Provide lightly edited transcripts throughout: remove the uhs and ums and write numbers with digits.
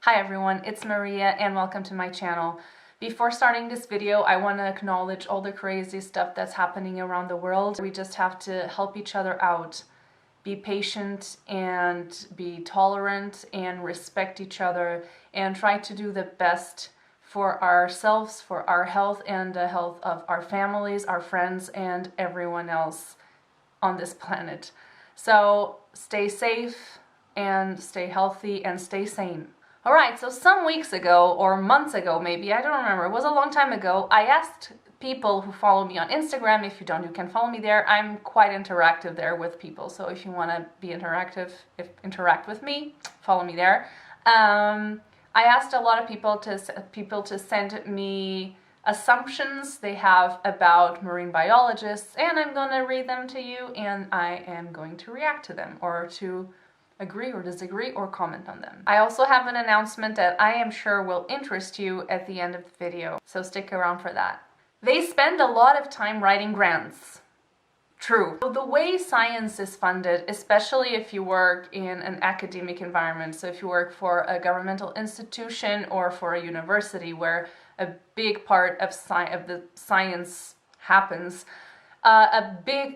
Hi everyone, it's Maria and welcome to my channel. Before starting this video, I want to acknowledge all the crazy stuff that's happening around the world. We just have to help each other out. Be patient and be tolerant and respect each other and try to do the best for ourselves, for our health and the health of our families, our friends, and everyone else on this planet. So stay safe and stay healthy and stay sane. Alright, so some weeks ago, or months ago maybe, I don't remember, it was a long time ago, I asked people who follow me on Instagram. If you don't, you can follow me there. I'm quite interactive there with people, so if you want to be interactive, interact with me, follow me there. I asked a lot of people to send me assumptions they have about marine biologists, and I'm going to read them to you, and I am going to react to them, or to agree or disagree or comment on them. I also have an announcement that I am sure will interest you at the end of the video, so stick around for that. They spend a lot of time writing grants. True. So the way science is funded, especially if you work in an academic environment, so if you work for a governmental institution or for a university where a big part of the science happens,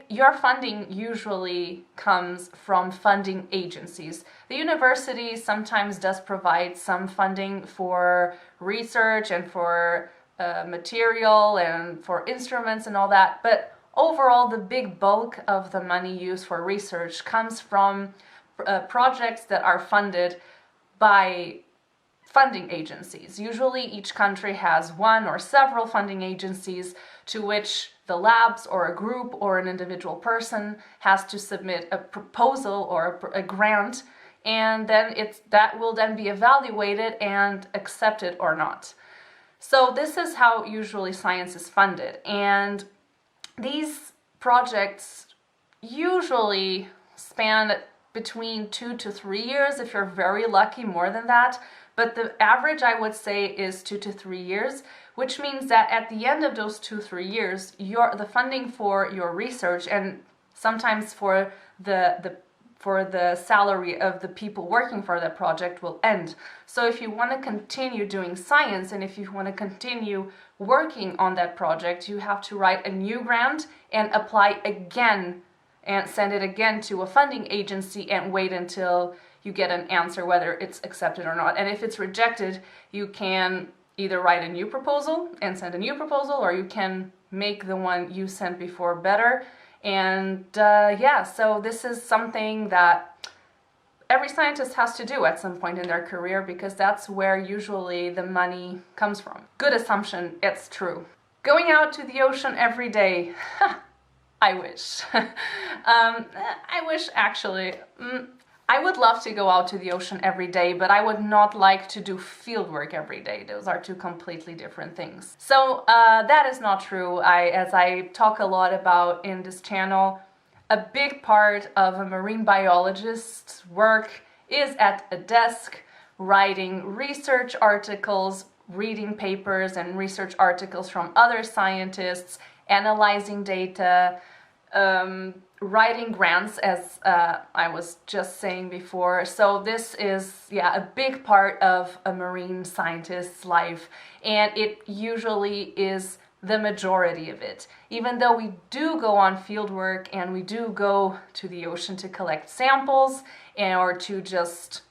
your funding usually comes from funding agencies. The university sometimes does provide some funding for research and for material and for instruments and all that, but overall the big bulk of the money used for research comes from projects that are funded by funding agencies. Usually each country has one or several funding agencies to which the labs or a group or an individual person has to submit a proposal or a grant, and then that will then be evaluated and accepted or not. So this is how usually science is funded, and these projects usually span between 2 to 3 years, if you're very lucky, more than that. But the average, I would say, is 2 to 3 years, which means that at the end of those 2-3 years, the funding for your research and sometimes for the salary of the people working for that project will end. So if you want to continue doing science and if you want to continue working on that project, you have to write a new grant and apply again and send it again to a funding agency and wait until you get an answer whether it's accepted or not. And if it's rejected, you can either write a new proposal and send a new proposal, or you can make the one you sent before better. And yeah, so this is something that every scientist has to do at some point in their career, because that's where usually the money comes from. Good assumption, it's true. Going out to the ocean every day. I wish. I wish actually. I would love to go out to the ocean every day, but I would not like to do fieldwork every day. Those are two completely different things. So that is not true. As I talk a lot about in this channel, a big part of a marine biologist's work is at a desk, writing research articles, reading papers and research articles from other scientists, analyzing data, writing grants, as I was just saying before. So this is, yeah, a big part of a marine scientist's life, and it usually is the majority of it. Even though we do go on field work and we do go to the ocean to collect samples or to just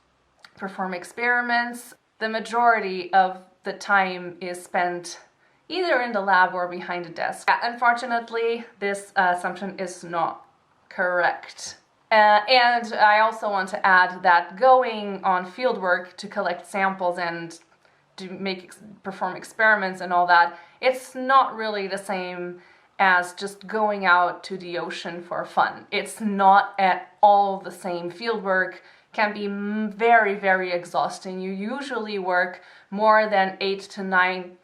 perform experiments, the majority of the time is spent either in the lab or behind a desk. Unfortunately, this assumption is not correct. And I also want to add that going on field work to collect samples and to perform experiments and all that, it's not really the same as just going out to the ocean for fun. It's not at all the same. Field work can be very, very exhausting. You usually work more than 8 to 9,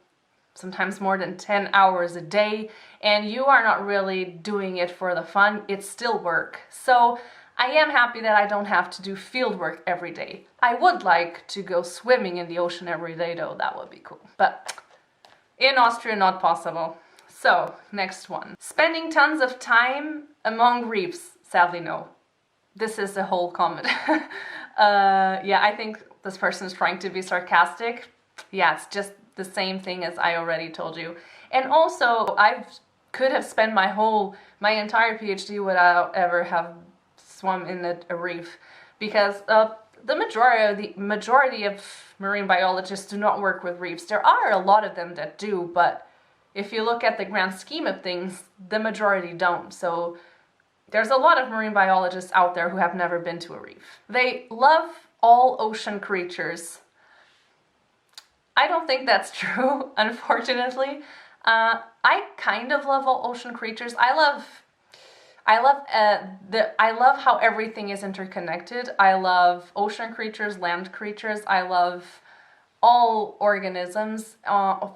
sometimes more than 10 hours a day, and you are not really doing it for the fun. It's still work. So I am happy that I don't have to do field work every day. I would like to go swimming in the ocean every day though, that would be cool. But in Austria, not possible. So, next one. Spending tons of time among reefs. Sadly, no. This is a whole comment. Yeah, I think this person is trying to be sarcastic. Yeah, it's just the same thing as I already told you. And also, I could have spent my entire PhD without ever have swum in a reef, because the majority of marine biologists do not work with reefs. There are a lot of them that do, but if you look at the grand scheme of things, the majority don't. So there's a lot of marine biologists out there who have never been to a reef. They love all ocean creatures. I don't think that's true, unfortunately. I kind of love all ocean creatures. I love how everything is interconnected. I love ocean creatures, land creatures. I love all organisms,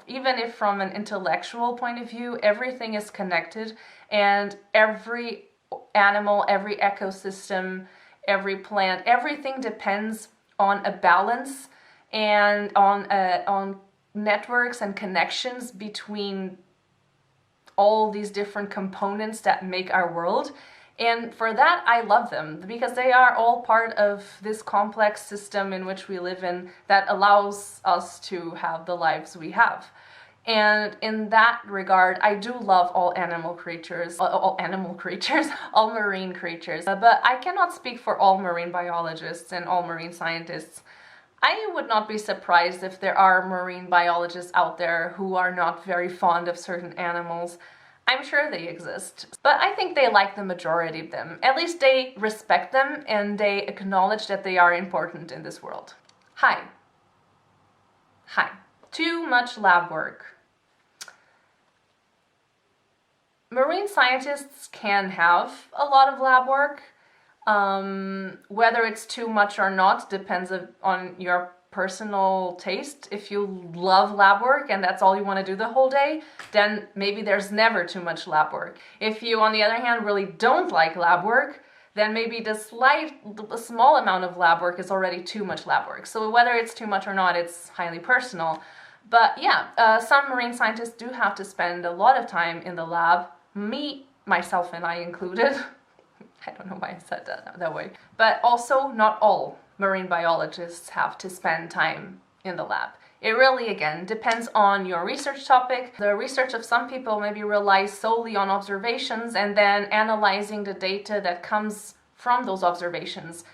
even if from an intellectual point of view, everything is connected, and every animal, every ecosystem, every plant, everything depends on a balance and on networks and connections between all these different components that make our world. And for that, I love them, because they are all part of this complex system in which we live in that allows us to have the lives we have. And in that regard, I do love all marine creatures, all marine creatures. But I cannot speak for all marine biologists and all marine scientists. I would not be surprised if there are marine biologists out there who are not very fond of certain animals. I'm sure they exist, but I think they like the majority of them. At least they respect them and they acknowledge that they are important in this world. Hi. Too much lab work. Marine scientists can have a lot of lab work. Whether it's too much or not depends on your personal taste. If you love lab work and that's all you want to do the whole day, then maybe there's never too much lab work. If you, on the other hand, really don't like lab work, then maybe the small amount of lab work is already too much lab work. So whether it's too much or not, it's highly personal. But yeah, some marine scientists do have to spend a lot of time in the lab. Me, myself and I included. I don't know why I said that way. But also, not all marine biologists have to spend time in the lab. It really, again, depends on your research topic. The research of some people maybe relies solely on observations and then analyzing the data that comes from those observations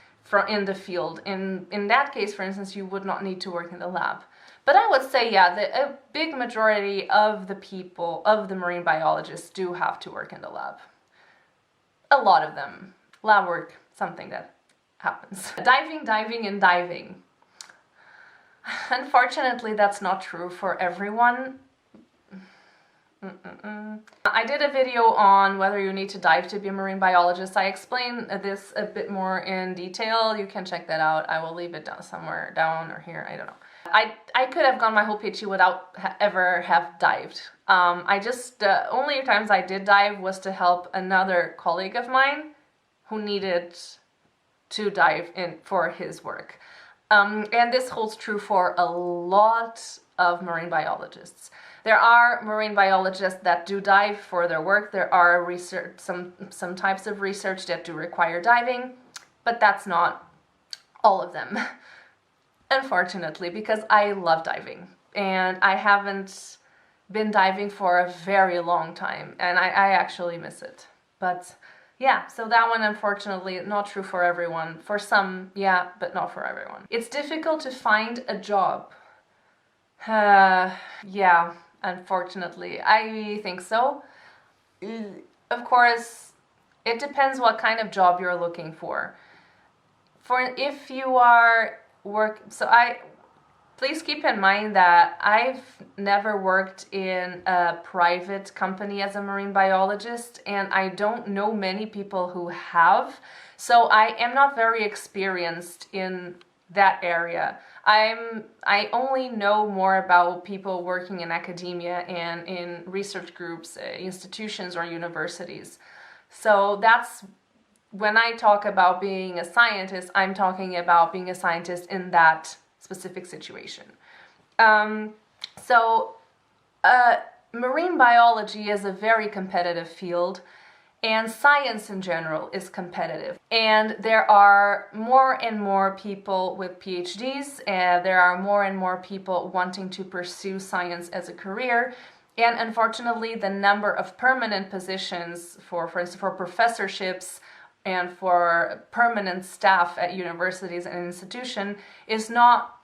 in the field. In that case, for instance, you would not need to work in the lab. But I would say, yeah, a big majority of the marine biologists do have to work in the lab. A lot of them. Lab work, something that happens. Diving. Unfortunately, that's not true for everyone. I did a video on whether you need to dive to be a marine biologist. I explain this a bit more in detail. You can check that out. I will leave it somewhere down or here, I don't know. I could have gone my whole PhD without ever have dived. Only times I did dive was to help another colleague of mine who needed to dive in for his work. And this holds true for a lot of marine biologists. There are marine biologists that do dive for their work. There are some types of research that do require diving, but that's not all of them. Unfortunately, because I love diving and I haven't been diving for a very long time and I actually miss it. But yeah, so that one, unfortunately, not true for everyone. For some, yeah, but not for everyone. It's difficult to find a job. Yeah, unfortunately, I think so. Of course, it depends what kind of job you're looking for. If you are please keep in mind that I've never worked in a private company as a marine biologist, and I don't know many people who have, so I am not very experienced in that area. I only know more about people working in academia and in research groups, institutions or universities. So that's when I talk about being a scientist, I'm talking about being a scientist in that specific situation. Marine biology is a very competitive field, And science in general is competitive. And there are more and more people with PhDs, and there are more and more people wanting to pursue science as a career. And unfortunately, the number of permanent positions for instance, for professorships and for permanent staff at universities and institutions is not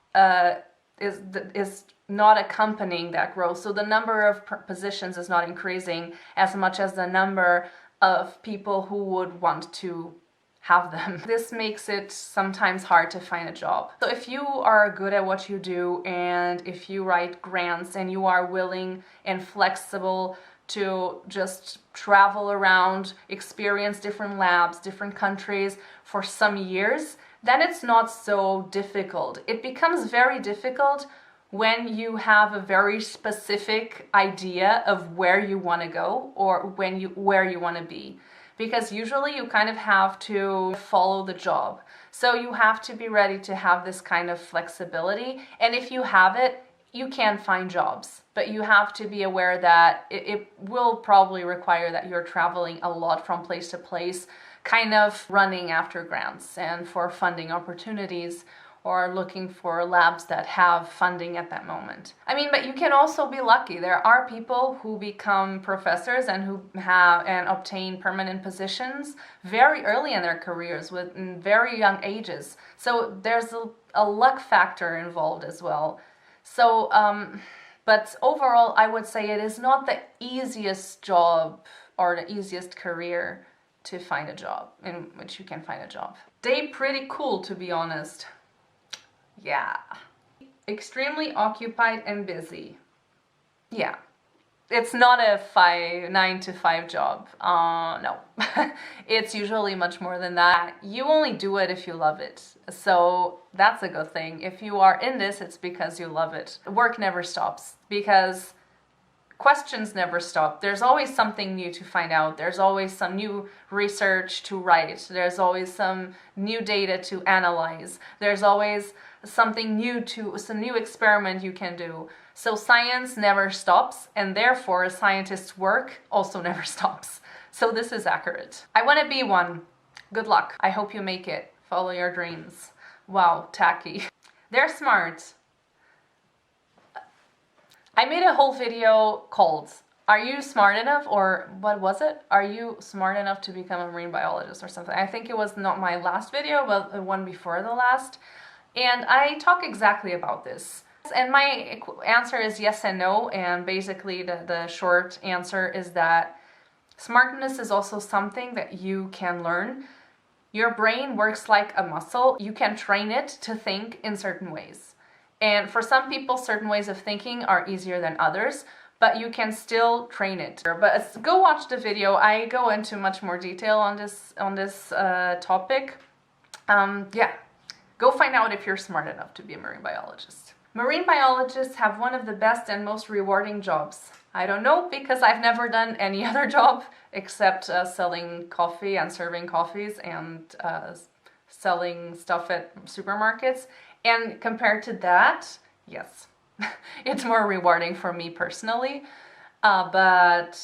accompanying that growth. So the number of positions is not increasing as much as the number of people who would want to have them. This makes it sometimes hard to find a job. So if you are good at what you do, and if you write grants and you are willing and flexible to just travel around, experience different labs, different countries for some years, then it's not so difficult. It becomes very difficult when you have a very specific idea of where you want to go or where you want to be. Because usually you kind of have to follow the job. So you have to be ready to have this kind of flexibility. And if you have it, you can find jobs. But you have to be aware that it will probably require that you're traveling a lot from place to place, kind of running after grants and for funding opportunities, or looking for labs that have funding at that moment. I mean, but you can also be lucky. There are people who become professors and who have and obtain permanent positions very early in their careers with very young ages. So there's a luck factor involved as well. So, but overall, I would say it is not the easiest job or the easiest career to find a job, in which you can find a job. They pretty cool, to be honest. Yeah. Extremely occupied and busy. Yeah. It's not a 9 to 5 job. No. It's usually much more than that. You only do it if you love it. So that's a good thing. If you are in this, it's because you love it. Work never stops because questions never stop. There's always something new to find out. There's always some new research to write. There's always some new data to analyze. There's always something new some new experiment you can do. So science never stops, and therefore a scientist's work also never stops. So this is accurate. I want to be one. Good luck. I hope you make it. Follow your dreams. Wow, tacky. They're smart. I made a whole video called "Are you smart enough?" or what was it? "Are you smart enough to become a marine biologist?" or something. I think it was not my last video, but the one before the last. And I talk exactly about this. And my answer is yes and no. And basically the short answer is that smartness is also something that you can learn. Your brain works like a muscle. You can train it to think in certain ways. And for some people, certain ways of thinking are easier than others, but you can still train it. But go watch the video. I go into much more detail on this topic. Yeah, go find out if you're smart enough to be a marine biologist. Marine biologists have one of the best and most rewarding jobs. I don't know, because I've never done any other job except selling coffee and serving coffees and selling stuff at supermarkets. And compared to that, yes, it's more rewarding for me personally, but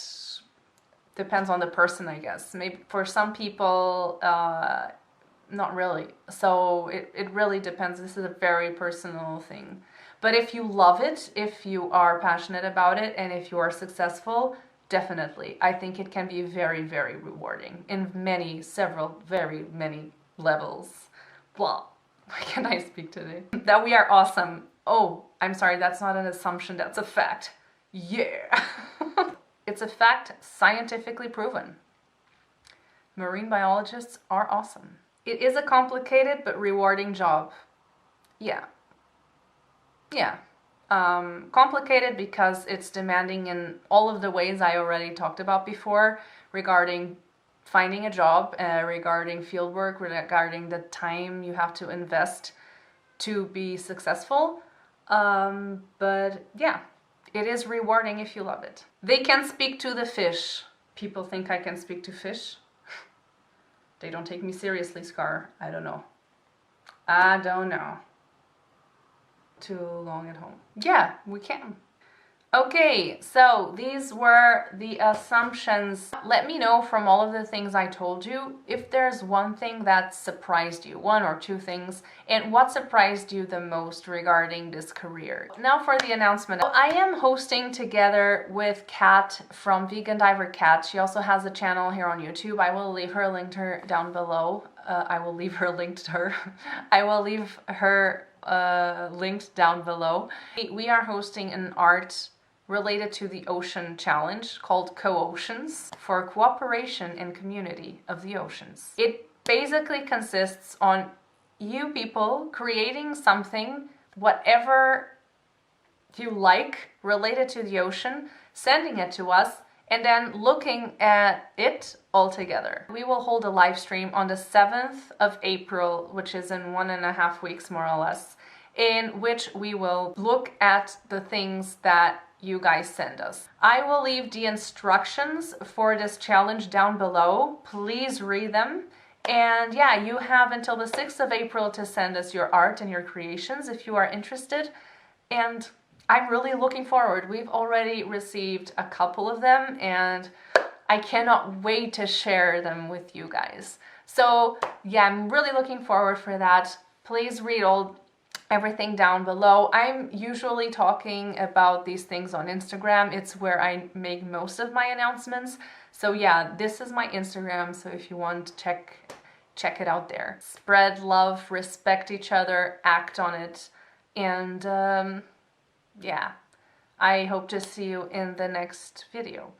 depends on the person, I guess. Maybe for some people, not really. So it really depends. This is a very personal thing. But if you love it, if you are passionate about it, and if you are successful, definitely. I think it can be very, very rewarding in very many levels. Blah. Why can't I speak today? That we are awesome. Oh, I'm sorry, that's not an assumption, that's a fact. Yeah. It's a fact, scientifically proven. Marine biologists are awesome. It is a complicated but rewarding job. Yeah. Yeah. Complicated because it's demanding in all of the ways I already talked about before regarding finding a job, regarding fieldwork, regarding the time you have to invest to be successful. But yeah, it is rewarding if you love it. They can speak to the fish. People think I can speak to fish. They don't take me seriously, Scar. I don't know. I don't know. Too long at home. Yeah, we can. Okay, so these were the assumptions. Let me know from all of the things I told you if there's one thing that surprised you, one or two things, and what surprised you the most regarding this career. Now for the announcement. I am hosting together with Kat from Vegan Diver Kat. She also has a channel here on YouTube. I will leave her linked her down below. I will leave her linked her. I will leave her linked down below. We are hosting an art related to the ocean challenge called Co-Oceans for cooperation and community of the oceans. It basically consists on you people creating something, whatever you like related to the ocean, sending it to us, and then looking at it all together. We will hold a live stream on the 7th of April, which is in 1.5 weeks more or less, in which we will look at the things that you guys send us. I will leave the instructions for this challenge down below. Please read them. And yeah, you have until the 6th of April to send us your art and your creations if you are interested. And I'm really looking forward. We've already received a couple of them and I cannot wait to share them with you guys. So yeah, I'm really looking forward for that. Please read everything down below. I'm usually talking about these things on Instagram. It's where I make most of my announcements. So yeah, this is my Instagram. So if you want to check it out there. Spread love, respect each other, act on it. And yeah, I hope to see you in the next video.